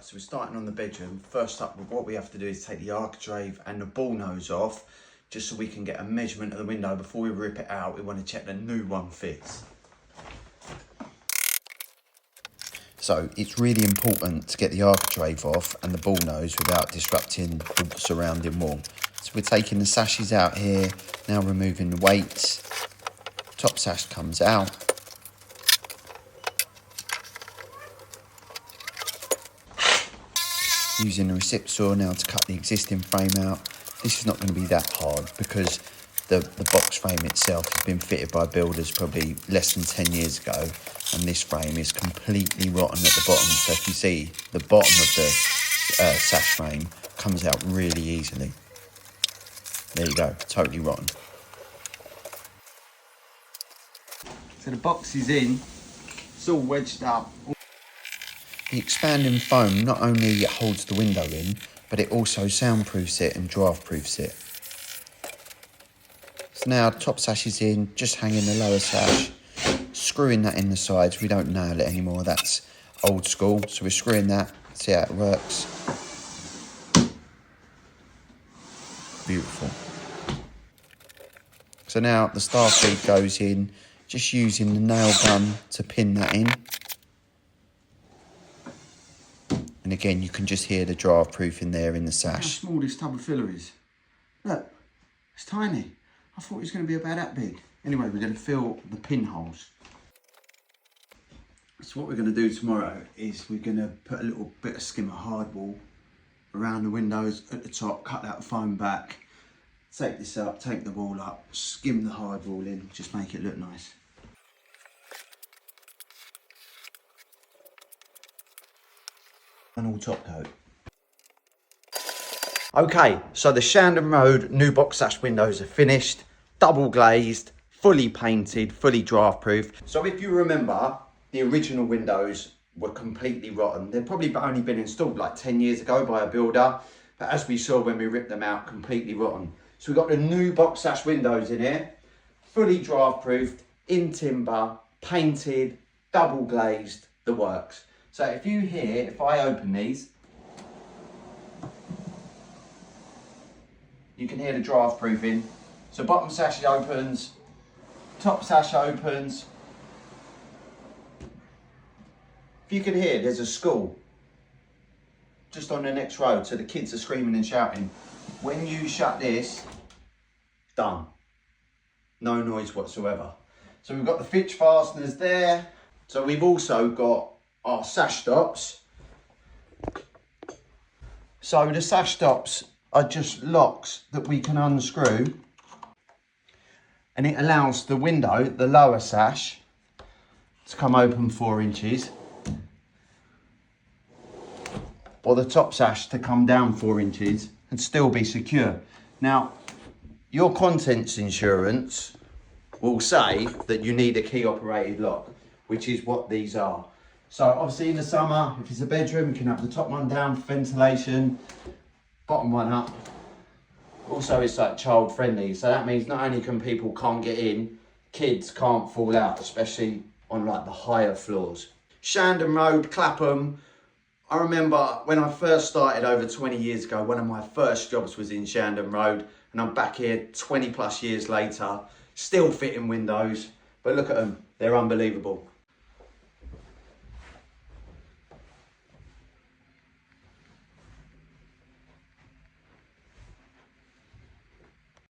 Right, so we're starting on the bedroom. First up, what we have to do is take the architrave and the ball nose off, just so we can get a measurement of the window. Before we rip it out, we want to check the new one fits. So it's really important to get the architrave off and the ball nose without disrupting the surrounding wall. So we're taking the sashes out here, now removing the weights. Top sash comes out. Using the recip saw now to cut the existing frame out. This is not going to be that hard because the box frame itself has been fitted by builders probably less than 10 years ago, and this frame is completely rotten at the bottom. So if you see, the bottom of the sash frame comes out really easily. There you go, totally rotten. So the box is in, it's all wedged up. The expanding foam not only holds the window in, but it also soundproofs it and draft-proofs it. So now top sash is in, just hanging the lower sash, screwing that in the sides. We don't nail it anymore, that's old school. So we're screwing that, see how it works. Beautiful. So now the star feed goes in, just using the nail gun to pin that in. And again, you can just hear the draft proofing there in the sash. How small this tub of filler is. Look, it's tiny. I thought it was going to be about that big. Anyway, we're going to fill the pinholes. So what we're going to do tomorrow is we're going to put a little bit of skim of hardwall around the windows at the top, cut that foam back, take this up, take the wall up, skim the hardwall in, just make it look nice. And all top coat. Okay, so the Shandon Road new box sash windows are finished, double glazed, fully painted, fully draft proof. So if you remember, the original windows were completely rotten. They'd probably only been installed like 10 years ago by a builder, but as we saw when we ripped them out, completely rotten. So we've got the new box sash windows in here, fully draft proofed, in timber, painted, double glazed, the works. So if you hear, if I open these, you can hear the draft proofing. So bottom sash opens, top sash opens. If you can hear, there's a school just on the next road, so the kids are screaming and shouting. When you shut this, done. No noise whatsoever. So we've got the fitch fasteners there. So we've also got our sash stops. So the sash stops are just locks that we can unscrew, and it allows the window, the lower sash, to come open 4 inches, or the top sash to come down 4 inches and still be secure. Now, your contents insurance will say that you need a key operated lock, which is what these are. So obviously in the summer, if it's a bedroom, you can have the top one down for ventilation, bottom one up. Also it's like child friendly, so that means not only can people can't get in, kids can't fall out, especially on like the higher floors. Shandon Road, Clapham. I remember when I first started over 20 years ago, one of my first jobs was in Shandon Road, and I'm back here 20 plus years later, still fitting windows, but look at them, they're unbelievable.